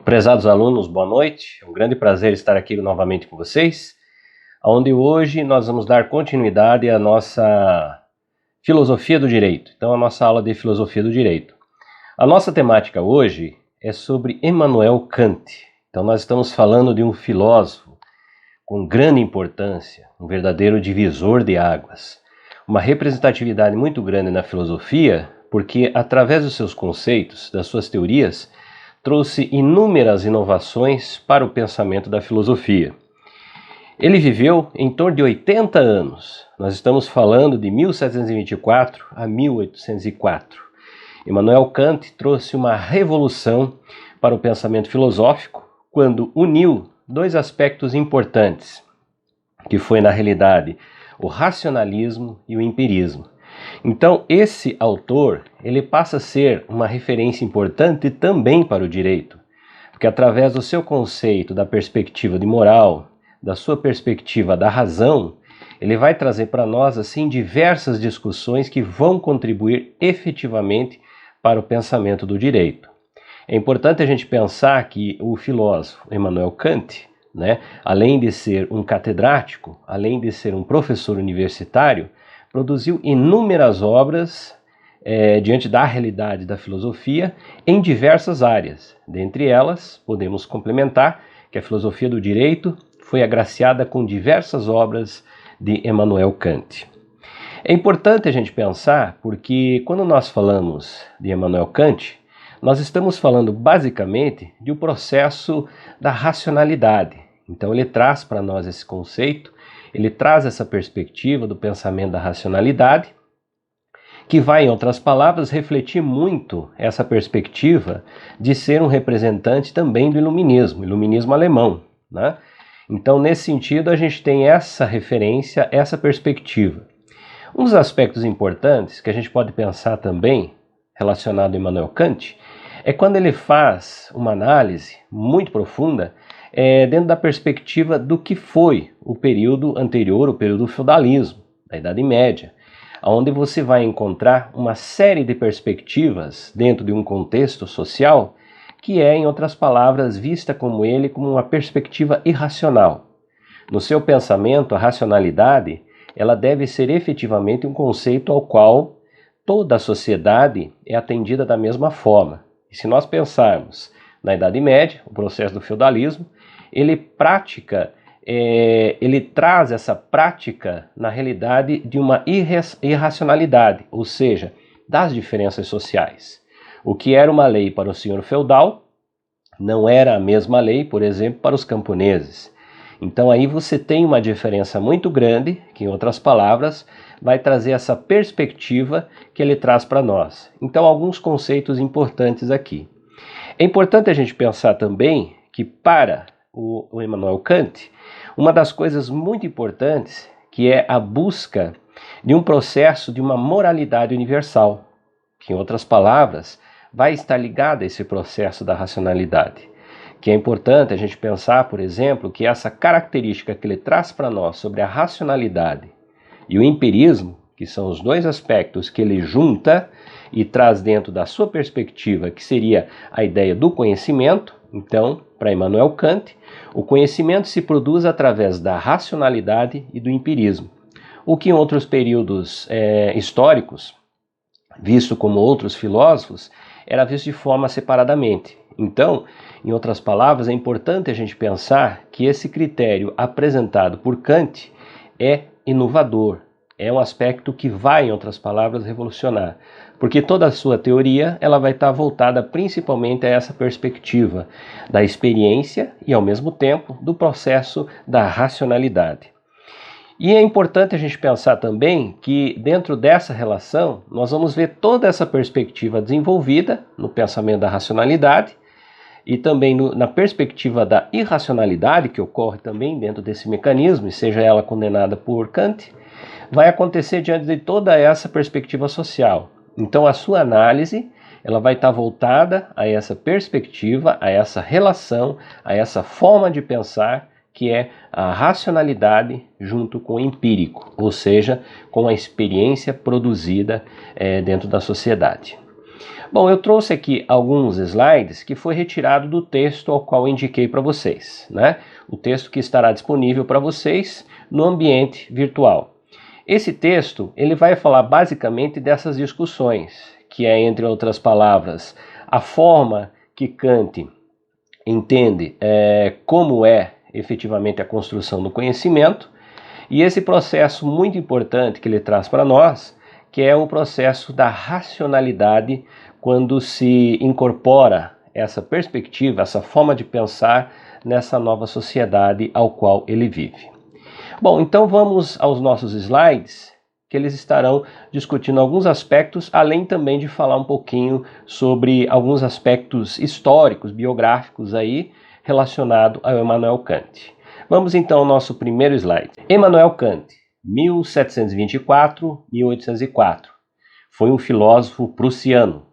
Prezados alunos, boa noite. É um grande prazer estar aqui novamente com vocês, onde hoje nós vamos dar continuidade à nossa filosofia do direito. Então, a nossa aula de filosofia do direito. A nossa temática hoje é sobre Immanuel Kant. Então, nós estamos falando de um filósofo com grande importância, um verdadeiro divisor de águas, uma representatividade muito grande na filosofia, porque através dos seus conceitos, das suas teorias, trouxe inúmeras inovações para o pensamento da filosofia. Ele viveu em torno de 80 anos. Nós estamos falando de 1724 a 1804. Immanuel Kant trouxe uma revolução para o pensamento filosófico quando uniu dois aspectos importantes, que foi, na realidade, o racionalismo e o empirismo. Então, esse autor, ele passa a ser uma referência importante também para o direito, porque através do seu conceito da perspectiva de moral, da sua perspectiva da razão, ele vai trazer para nós, assim, diversas discussões que vão contribuir efetivamente para o pensamento do direito. É importante a gente pensar que o filósofo Immanuel Kant, além de ser um catedrático, além de ser um professor universitário, produziu inúmeras obras diante da realidade da filosofia em diversas áreas. Dentre elas, podemos complementar que a filosofia do direito foi agraciada com diversas obras de Immanuel Kant. É importante a gente pensar porque quando nós falamos de Immanuel Kant, nós estamos falando basicamente de um processo da racionalidade. Então ele traz para nós esse conceito, ele traz essa perspectiva do pensamento da racionalidade, que vai, em outras palavras, refletir muito essa perspectiva de ser um representante também do iluminismo alemão, né? Então, nesse sentido, a gente tem essa referência, essa perspectiva. Um dos aspectos importantes que a gente pode pensar também, relacionado a Immanuel Kant, é quando ele faz uma análise muito profunda dentro da perspectiva do que foi o período anterior, o período do feudalismo, da Idade Média, onde você vai encontrar uma série de perspectivas dentro de um contexto social que é, em outras palavras, vista como uma perspectiva irracional. No seu pensamento, a racionalidade ela deve ser efetivamente um conceito ao qual toda a sociedade é atendida da mesma forma. E se nós pensarmos na Idade Média, o processo do feudalismo, ele traz essa prática, na realidade, de uma irracionalidade, ou seja, das diferenças sociais. O que era uma lei para o senhor feudal não era a mesma lei, por exemplo, para os camponeses. Então aí você tem uma diferença muito grande, que em outras palavras, vai trazer essa perspectiva que ele traz para nós. Então alguns conceitos importantes aqui. É importante a gente pensar também que para o Immanuel Kant, uma das coisas muito importantes que é a busca de um processo de uma moralidade universal, que em outras palavras vai estar ligada a esse processo da racionalidade. Que é importante a gente pensar, por exemplo, que essa característica que ele traz para nós sobre a racionalidade e o empirismo, que são os dois aspectos que ele junta e traz dentro da sua perspectiva, que seria a ideia do conhecimento. Então, para Immanuel Kant, o conhecimento se produz através da racionalidade e do empirismo, o que em outros períodos históricos, visto como outros filósofos, era visto de forma separadamente. Então, em outras palavras, é importante a gente pensar que esse critério apresentado por Kant é inovador, é um aspecto que vai, em outras palavras, revolucionar, porque toda a sua teoria ela vai estar voltada principalmente a essa perspectiva da experiência e, ao mesmo tempo, do processo da racionalidade. E é importante a gente pensar também que dentro dessa relação nós vamos ver toda essa perspectiva desenvolvida no pensamento da racionalidade e também na perspectiva da irracionalidade que ocorre também dentro desse mecanismo, e seja ela condenada por Kant, vai acontecer diante de toda essa perspectiva social. Então a sua análise ela vai estar voltada a essa perspectiva, a essa relação, a essa forma de pensar que é a racionalidade junto com o empírico, ou seja, com a experiência produzida dentro da sociedade. Bom, eu trouxe aqui alguns slides que foi retirado do texto ao qual eu indiquei para vocês, né? O texto que estará disponível para vocês no ambiente virtual. Esse texto, ele vai falar basicamente dessas discussões, que é, entre outras palavras, a forma que Kant entende como é efetivamente a construção do conhecimento, e esse processo muito importante que ele traz para nós, que é o processo da racionalidade, quando se incorpora essa perspectiva, essa forma de pensar nessa nova sociedade ao qual ele vive. Bom, então vamos aos nossos slides, que eles estarão discutindo alguns aspectos, além também de falar um pouquinho sobre alguns aspectos históricos, biográficos aí, relacionado a Immanuel Kant. Vamos então ao nosso primeiro slide. Immanuel Kant, 1724-1804, foi um filósofo prussiano,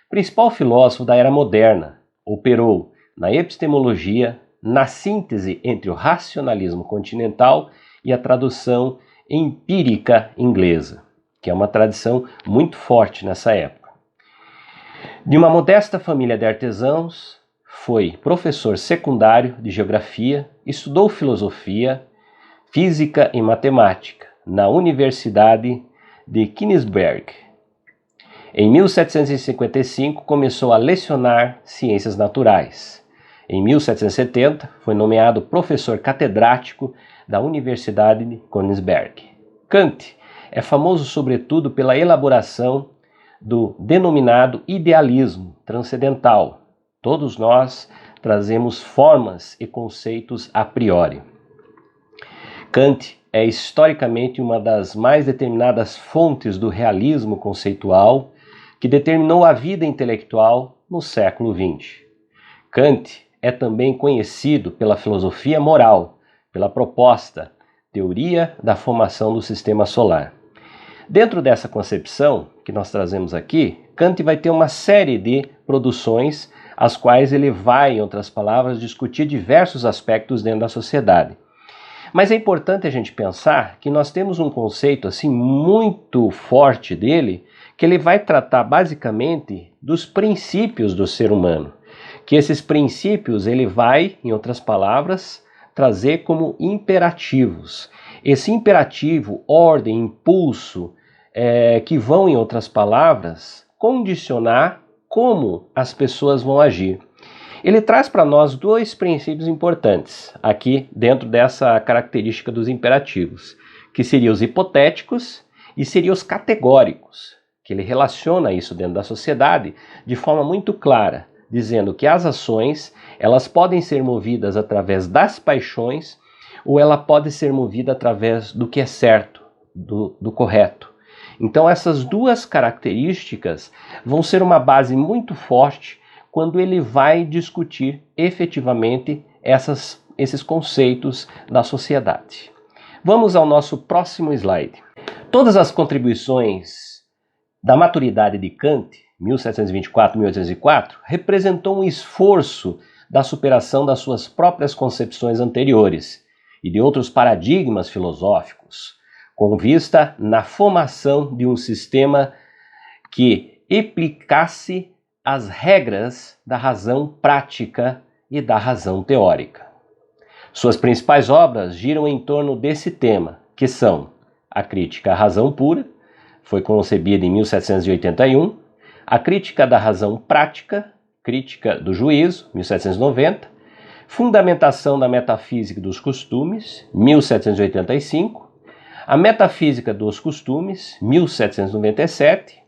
principal filósofo da era moderna. Operou na epistemologia, na síntese entre o racionalismo continental e a tradução empírica inglesa, que é uma tradição muito forte nessa época. De uma modesta família de artesãos, foi professor secundário de geografia, estudou filosofia, física e matemática na Universidade de Königsberg. Em 1755 começou a lecionar ciências naturais. Em 1770 foi nomeado professor catedrático da Universidade de Königsberg. Kant é famoso sobretudo pela elaboração do denominado idealismo transcendental. Todos nós trazemos formas e conceitos a priori. Kant é historicamente uma das mais determinadas fontes do realismo conceitual que determinou a vida intelectual no século XX. Kant é também conhecido pela filosofia moral, pela proposta teoria da formação do sistema solar. Dentro dessa concepção que nós trazemos aqui, Kant vai ter uma série de produções as quais ele vai, em outras palavras, discutir diversos aspectos dentro da sociedade. Mas é importante a gente pensar que nós temos um conceito assim muito forte dele, que ele vai tratar basicamente dos princípios do ser humano, que esses princípios ele vai, em outras palavras, trazer como imperativos. Esse imperativo, ordem, impulso, que vão, em outras palavras, condicionar como as pessoas vão agir. Ele traz para nós dois princípios importantes aqui dentro dessa característica dos imperativos, que seriam os hipotéticos e seriam os categóricos, que ele relaciona isso dentro da sociedade de forma muito clara, dizendo que as ações elas podem ser movidas através das paixões ou ela pode ser movida através do que é certo, do correto. Então essas duas características vão ser uma base muito forte quando ele vai discutir efetivamente esses conceitos da sociedade. Vamos ao nosso próximo slide. Todas as contribuições da maturidade de Kant, 1724-1804, representou um esforço da superação das suas próprias concepções anteriores e de outros paradigmas filosóficos, com vista na formação de um sistema que aplicasse as regras da razão prática e da razão teórica. Suas principais obras giram em torno desse tema, que são a Crítica à Razão Pura, foi concebida em 1781, a Crítica da Razão Prática, Crítica do Juízo, 1790, Fundamentação da Metafísica dos Costumes, 1785, a Metafísica dos Costumes, 1797,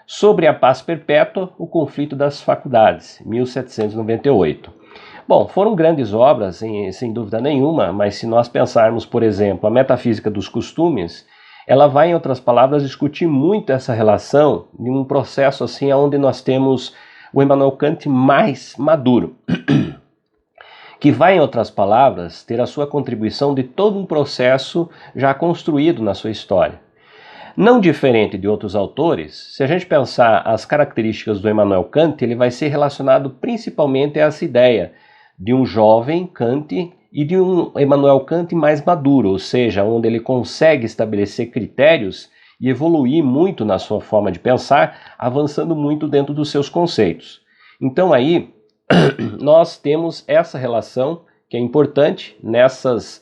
Sobre a Paz Perpétua, o Conflito das Faculdades, 1798. Bom, foram grandes obras, sem dúvida nenhuma, mas se nós pensarmos, por exemplo, a Metafísica dos Costumes, ela vai, em outras palavras, discutir muito essa relação de um processo assim onde nós temos o Immanuel Kant mais maduro, que vai, em outras palavras, ter a sua contribuição de todo um processo já construído na sua história. Não diferente de outros autores, se a gente pensar as características do Immanuel Kant, ele vai ser relacionado principalmente a essa ideia de um jovem Kant e de um Immanuel Kant mais maduro, ou seja, onde ele consegue estabelecer critérios e evoluir muito na sua forma de pensar, avançando muito dentro dos seus conceitos. Então aí nós temos essa relação que é importante nessas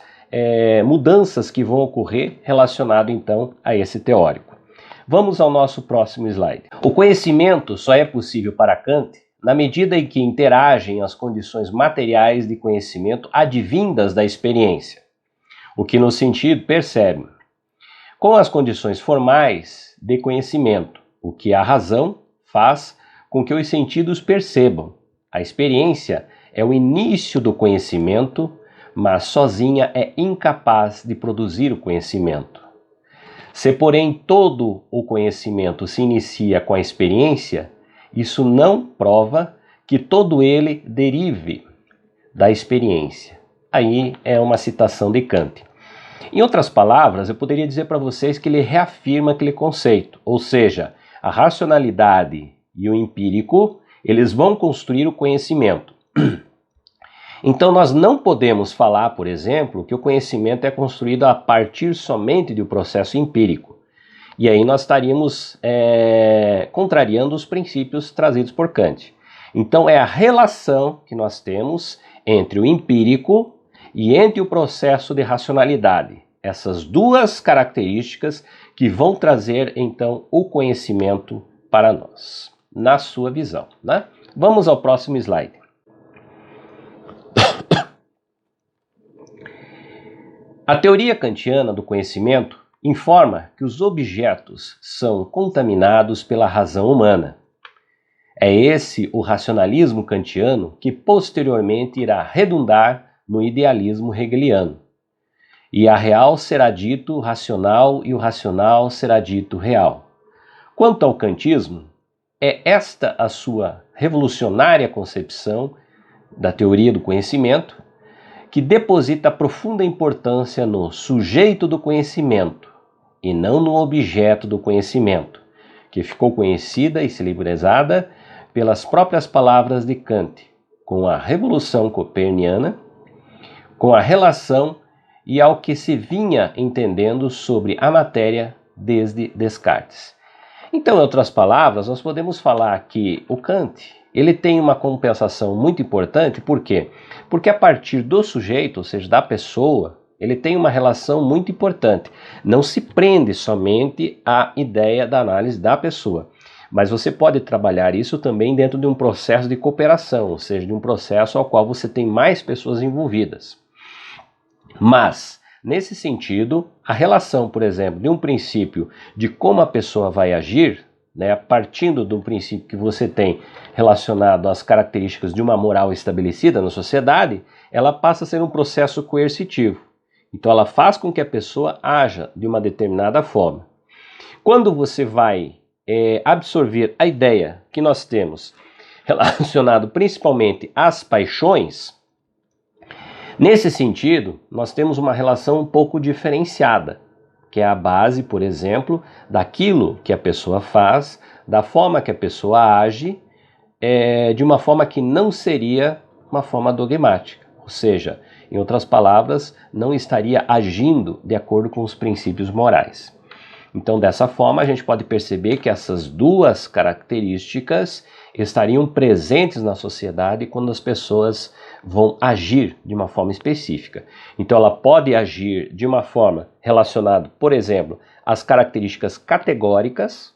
mudanças que vão ocorrer relacionado então a esse teórico. Vamos ao nosso próximo slide. O conhecimento só é possível para Kant na medida em que interagem as condições materiais de conhecimento advindas da experiência, o que no sentido percebe, com as condições formais de conhecimento, o que a razão faz com que os sentidos percebam. A experiência é o início do conhecimento, mas sozinha é incapaz de produzir o conhecimento. Se, porém, todo o conhecimento se inicia com a experiência, isso não prova que todo ele derive da experiência. Aí é uma citação de Kant. Em outras palavras, eu poderia dizer para vocês que ele reafirma aquele conceito, ou seja, a racionalidade e o empírico, eles vão construir o conhecimento. Então nós não podemos falar, por exemplo, que o conhecimento é construído a partir somente do processo empírico. E aí nós estaríamos contrariando os princípios trazidos por Kant. Então é a relação que nós temos entre o empírico e entre o processo de racionalidade. Essas duas características que vão trazer então o conhecimento para nós, na sua visão, né? Vamos ao próximo slide. A teoria kantiana do conhecimento informa que os objetos são contaminados pela razão humana. É esse o racionalismo kantiano que posteriormente irá redundar no idealismo hegeliano. E a real será dito racional e o racional será dito real. Quanto ao kantismo, é esta a sua revolucionária concepção da teoria do conhecimento, que deposita profunda importância no sujeito do conhecimento e não no objeto do conhecimento, que ficou conhecida e celebrizada pelas próprias palavras de Kant, com a Revolução Copernicana, com a relação e ao que se vinha entendendo sobre a matéria desde Descartes. Então, em outras palavras, nós podemos falar que o Kant ele tem uma compensação muito importante, por quê? Porque a partir do sujeito, ou seja, da pessoa, ele tem uma relação muito importante. Não se prende somente à ideia da análise da pessoa, mas você pode trabalhar isso também dentro de um processo de cooperação, ou seja, de um processo ao qual você tem mais pessoas envolvidas. Mas, nesse sentido, a relação, por exemplo, de um princípio de como a pessoa vai agir, partindo do princípio que você tem relacionado às características de uma moral estabelecida na sociedade, ela passa a ser um processo coercitivo. Então ela faz com que a pessoa haja de uma determinada forma. Quando você vai absorver a ideia que nós temos relacionado principalmente às paixões, nesse sentido, nós temos uma relação um pouco diferenciada, que é a base, por exemplo, daquilo que a pessoa faz, da forma que a pessoa age, de uma forma que não seria uma forma dogmática. Ou seja, em outras palavras, não estaria agindo de acordo com os princípios morais. Então, dessa forma, a gente pode perceber que essas duas características estariam presentes na sociedade quando as pessoas vão agir de uma forma específica. Então ela pode agir de uma forma relacionada, por exemplo, às características categóricas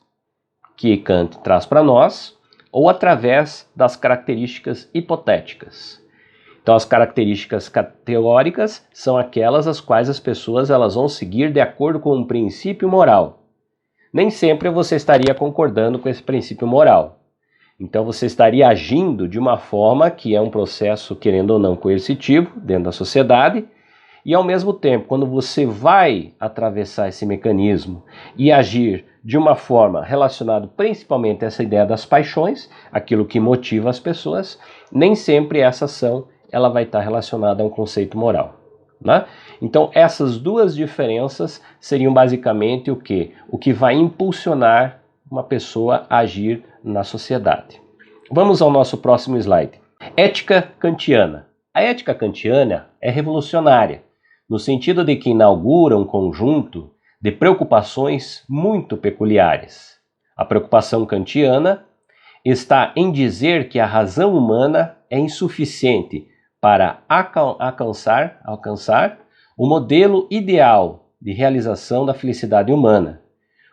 que Kant traz para nós, ou através das características hipotéticas. Então as características categóricas são aquelas as quais as pessoas elas vão seguir de acordo com um princípio moral. Nem sempre você estaria concordando com esse princípio moral. Então você estaria agindo de uma forma que é um processo, querendo ou não, coercitivo dentro da sociedade, e ao mesmo tempo, quando você vai atravessar esse mecanismo e agir de uma forma relacionada principalmente a essa ideia das paixões, aquilo que motiva as pessoas, nem sempre essa ação ela vai estar relacionada a um conceito moral, né? Então essas duas diferenças seriam basicamente o quê? O que vai impulsionar uma pessoa a agir na sociedade. Vamos ao nosso próximo slide. Ética kantiana. A ética kantiana é revolucionária, no sentido de que inaugura um conjunto de preocupações muito peculiares. A preocupação kantiana está em dizer que a razão humana é insuficiente para alcançar o modelo ideal de realização da felicidade humana.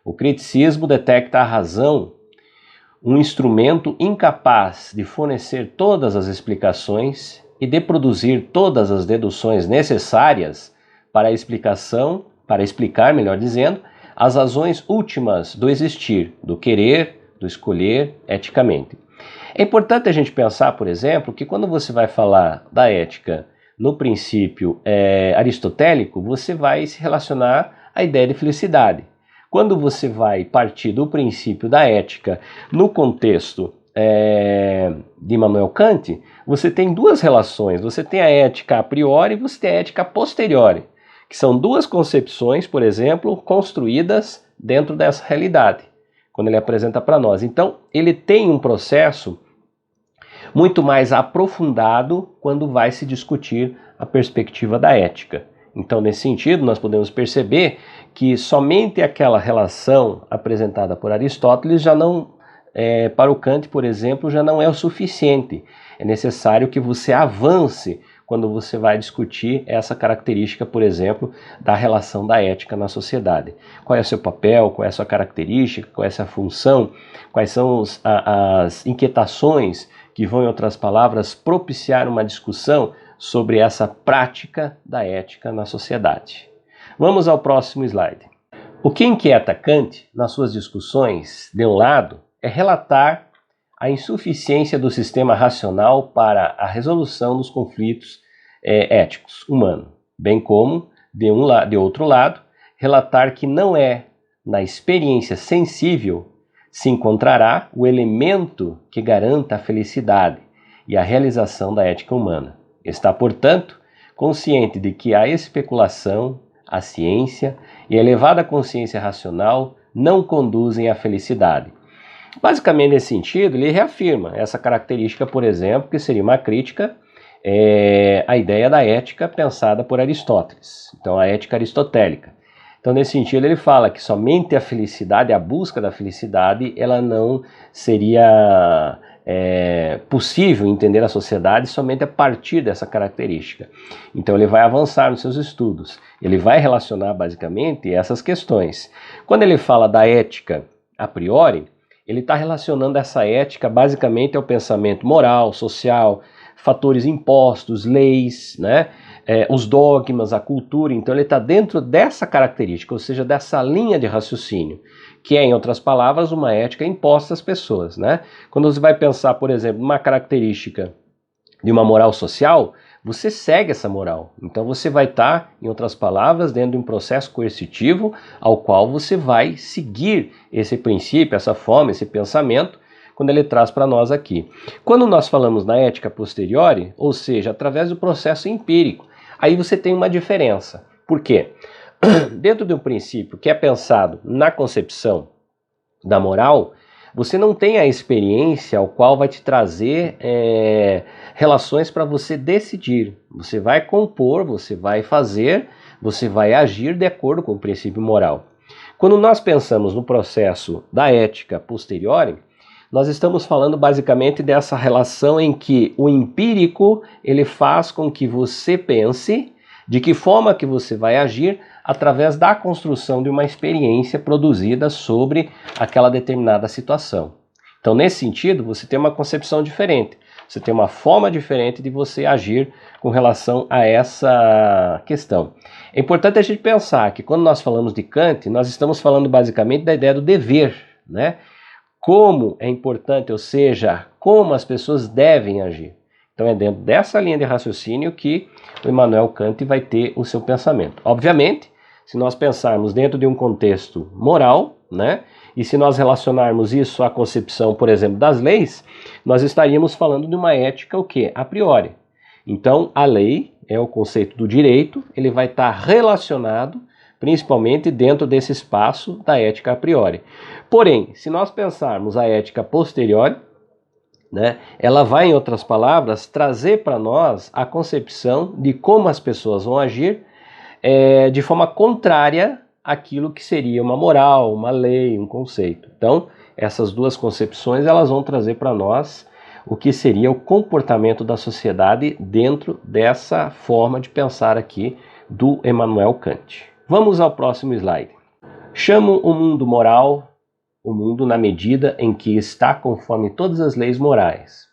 O criticismo detecta a razão um instrumento incapaz de fornecer todas as explicações e de produzir todas as deduções necessárias para explicar, melhor dizendo, as razões últimas do existir, do querer, do escolher eticamente. É importante a gente pensar, por exemplo, que quando você vai falar da ética no princípio aristotélico, você vai se relacionar à ideia de felicidade. Quando você vai partir do princípio da ética no contexto de Immanuel Kant, você tem duas relações. Você tem a ética a priori e você tem a ética a posteriori, que são duas concepções, por exemplo, construídas dentro dessa realidade, quando ele apresenta para nós. Então, ele tem um processo muito mais aprofundado quando vai se discutir a perspectiva da ética. Então, nesse sentido, nós podemos perceber que somente aquela relação apresentada por Aristóteles já não, para o Kant, por exemplo, já não é o suficiente. É necessário que você avance quando você vai discutir essa característica, por exemplo, da relação da ética na sociedade. Qual é o seu papel, qual é a sua característica, qual é a sua função, quais são as inquietações que vão, em outras palavras, propiciar uma discussão sobre essa prática da ética na sociedade. Vamos ao próximo slide. O que inquieta Kant nas suas discussões, de um lado, é relatar a insuficiência do sistema racional para a resolução dos conflitos éticos humanos, bem como, de outro lado, relatar que não é na experiência sensível se encontrará o elemento que garanta a felicidade e a realização da ética humana. Está, portanto, consciente de que a especulação, a ciência e a elevada consciência racional não conduzem à felicidade. Basicamente, nesse sentido, ele reafirma essa característica, por exemplo, que seria uma crítica à ideia da ética pensada por Aristóteles, então a ética aristotélica. Então, nesse sentido, ele fala que somente a felicidade, a busca da felicidade, ela não seria possível entender a sociedade somente a partir dessa característica. Então, ele vai avançar nos seus estudos, ele vai relacionar basicamente essas questões. Quando ele fala da ética a priori, ele está relacionando essa ética basicamente ao pensamento moral, social, fatores impostos, leis, né? Os dogmas, a cultura. Então ele está dentro dessa característica, ou seja, dessa linha de raciocínio, que é, em outras palavras, uma ética imposta às pessoas, né? Quando você vai pensar, por exemplo, numa característica de uma moral social, você segue essa moral. Então você vai estar, em outras palavras, dentro de um processo coercitivo ao qual você vai seguir esse princípio, essa forma, esse pensamento, quando ele traz para nós aqui. Quando nós falamos na ética posteriori, ou seja, através do processo empírico, aí você tem uma diferença. Por quê? Dentro de um princípio que é pensado na concepção da moral, você não tem a experiência ao qual vai te trazer relações para você decidir. Você vai compor, você vai fazer, você vai agir de acordo com o princípio moral. Quando nós pensamos no processo da ética posteriori, nós estamos falando basicamente dessa relação em que o empírico ele faz com que você pense de que forma que você vai agir através da construção de uma experiência produzida sobre aquela determinada situação. Então, nesse sentido, você tem uma concepção diferente, você tem uma forma diferente de você agir com relação a essa questão. É importante a gente pensar que quando nós falamos de Kant, nós estamos falando basicamente da ideia do dever, né? Como é importante, ou seja, como as pessoas devem agir. Então é dentro dessa linha de raciocínio que o Immanuel Kant vai ter o seu pensamento. Obviamente, se nós pensarmos dentro de um contexto moral, né, e se nós relacionarmos isso à concepção, por exemplo, das leis, nós estaríamos falando de uma ética o quê? A priori. Então a lei é o conceito do direito, ele vai estar relacionado principalmente dentro desse espaço da ética a priori. Porém, se nós pensarmos a ética posteriori, né, ela vai, em outras palavras, trazer para nós a concepção de como as pessoas vão agir de forma contrária aquilo que seria uma moral, uma lei, um conceito. Então, essas duas concepções elas vão trazer para nós o que seria o comportamento da sociedade dentro dessa forma de pensar aqui do Immanuel Kant. Vamos ao próximo slide. Chamo o mundo moral, o mundo na medida em que está conforme todas as leis morais,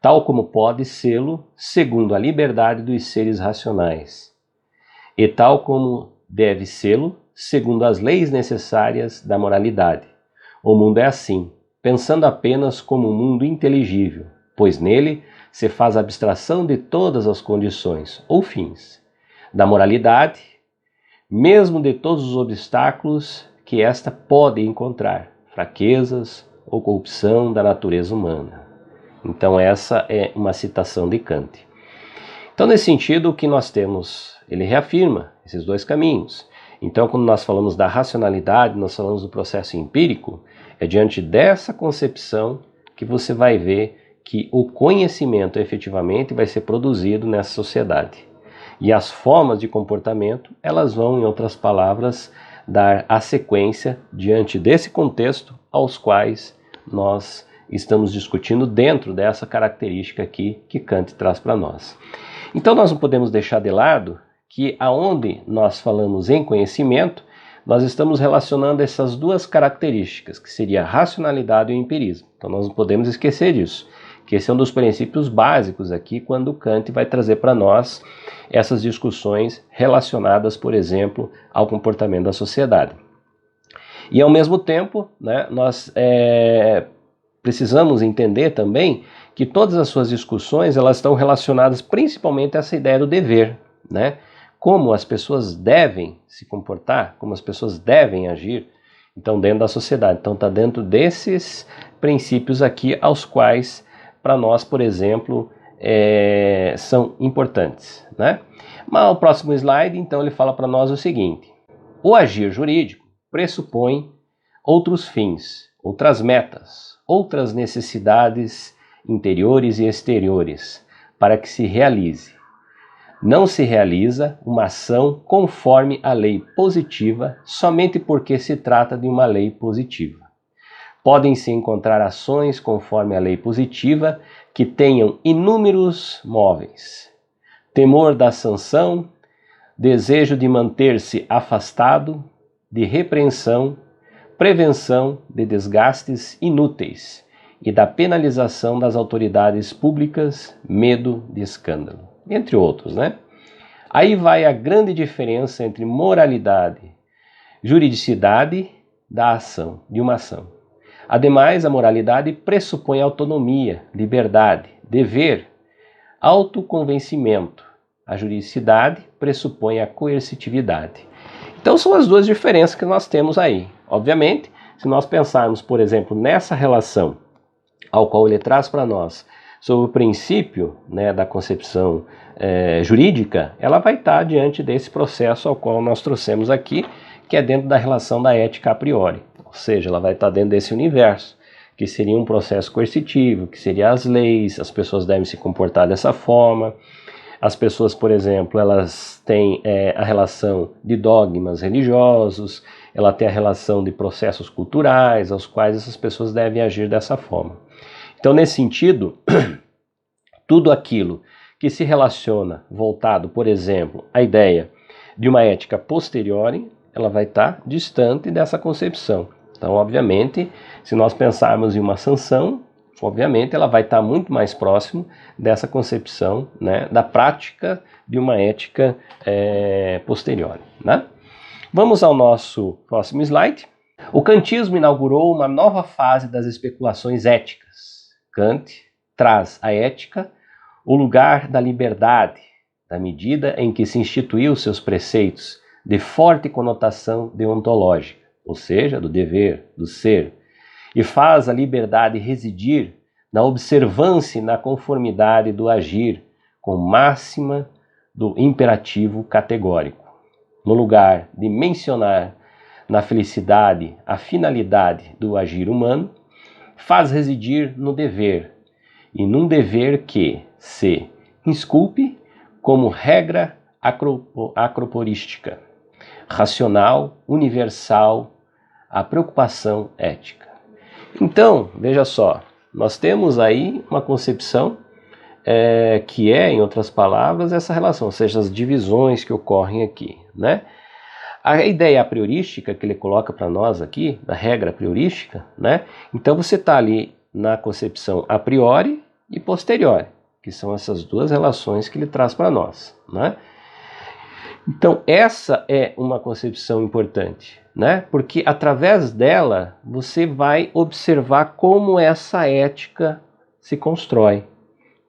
tal como pode sê-lo segundo a liberdade dos seres racionais, e tal como deve sê-lo segundo as leis necessárias da moralidade. O mundo é assim, pensando apenas como um mundo inteligível, pois nele se faz abstração de todas as condições ou fins da moralidade, mesmo de todos os obstáculos que esta pode encontrar, fraquezas ou corrupção da natureza humana. Então essa é uma citação de Kant. Então nesse sentido o que nós temos, ele reafirma esses dois caminhos. Então quando nós falamos da racionalidade, nós falamos do processo empírico, é diante dessa concepção que você vai ver que o conhecimento efetivamente vai ser produzido nessa sociedade. E as formas de comportamento, elas vão, em outras palavras, dar a sequência diante desse contexto aos quais nós estamos discutindo dentro dessa característica aqui que Kant traz para nós. Então nós não podemos deixar de lado que aonde nós falamos em conhecimento, nós estamos relacionando essas duas características, que seria a racionalidade e o empirismo. Então nós não podemos esquecer disso, que esse é um dos princípios básicos aqui quando Kant vai trazer para nós essas discussões relacionadas, por exemplo, ao comportamento da sociedade. E ao mesmo tempo, né, nós precisamos entender também que todas as suas discussões elas estão relacionadas principalmente a essa ideia do dever, né? Como as pessoas devem se comportar, como as pessoas devem agir, então dentro da sociedade. Então está dentro desses princípios aqui aos quais, para nós, por exemplo, são importantes, né? Mas o próximo slide, então, ele fala para nós o seguinte: o agir jurídico pressupõe outros fins, outras metas, outras necessidades interiores e exteriores para que se realize. Não se realiza uma ação conforme a lei positiva somente porque se trata de uma lei positiva. Podem-se encontrar ações conforme a lei positiva que tenham inúmeros móveis: temor da sanção, desejo de manter-se afastado, de repreensão, prevenção de desgastes inúteis e da penalização das autoridades públicas, medo de escândalo, entre outros, né? Aí vai a grande diferença entre moralidade, juridicidade da ação, de uma ação. Ademais, a moralidade pressupõe autonomia, liberdade, dever, autoconvencimento. A juridicidade pressupõe a coercitividade. Então são as duas diferenças que nós temos aí. Obviamente, se nós pensarmos, por exemplo, nessa relação ao qual ele traz para nós sobre o princípio, né, da concepção jurídica, ela vai estar diante desse processo ao qual nós trouxemos aqui, que é dentro da relação da ética a priori. Ou seja, ela vai estar dentro desse universo, que seria um processo coercitivo, que seria as leis, as pessoas devem se comportar dessa forma. As pessoas, por exemplo, elas têm a relação de dogmas religiosos, ela tem a relação de processos culturais, aos quais essas pessoas devem agir dessa forma. Então, nesse sentido, tudo aquilo que se relaciona, voltado, por exemplo, à ideia de uma ética posteriori, ela vai estar distante dessa concepção. Então, obviamente, se nós pensarmos em uma sanção, obviamente ela vai estar muito mais próximo dessa concepção, né, da prática de uma ética posteriori, né? Vamos ao nosso próximo slide. O kantismo inaugurou uma nova fase das especulações éticas. Kant traz à ética o lugar da liberdade, da medida em que se instituiu seus preceitos de forte conotação deontológica, ou seja, do dever, do ser, e faz a liberdade residir na observância e na conformidade do agir com máxima do imperativo categórico. No lugar de mencionar na felicidade a finalidade do agir humano, faz residir no dever, e num dever que se insculpe como regra acroporística. racional, universal, a preocupação ética. Então, veja só, nós temos aí uma concepção que é, em outras palavras, essa relação, ou seja, as divisões que ocorrem aqui, né? A ideia a priorística que ele coloca para nós aqui, da regra a priorística, né? Então você está ali na concepção a priori e posteriori, que são essas duas relações que ele traz para nós, né? Então essa é uma concepção importante, né? Porque através dela você vai observar como essa ética se constrói,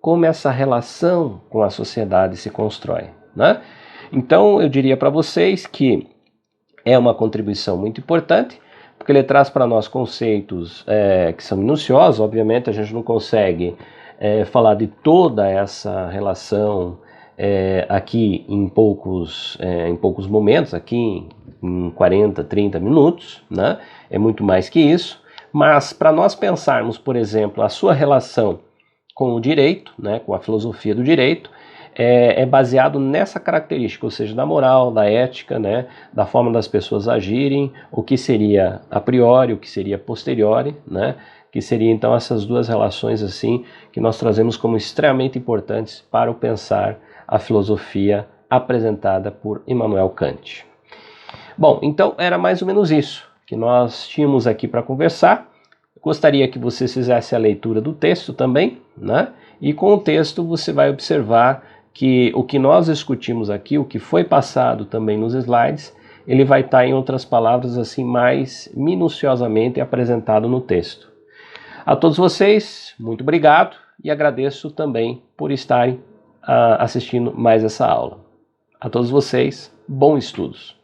como essa relação com a sociedade se constrói, né? Então eu diria para vocês que é uma contribuição muito importante, porque ele traz para nós conceitos que são minuciosos. Obviamente a gente não consegue falar de toda essa relação aqui em poucos momentos, aqui em 40, 30 minutos, né? É muito mais que isso, mas para nós pensarmos, por exemplo, a sua relação com o direito, né, com a filosofia do direito, é baseado nessa característica, ou seja, da moral, da ética, né, da forma das pessoas agirem, o que seria a priori, o que seria posteriori, né, que seria então essas duas relações assim que nós trazemos como extremamente importantes para o pensar a filosofia apresentada por Immanuel Kant. Bom, então era mais ou menos isso que nós tínhamos aqui para conversar. Gostaria que você fizesse a leitura do texto também, né? E com o texto você vai observar que o que nós discutimos aqui, o que foi passado também nos slides, ele vai estar, em outras palavras, assim, mais minuciosamente apresentado no texto. A todos vocês, muito obrigado e agradeço também por estarem assistindo mais essa aula. A todos vocês, bons estudos!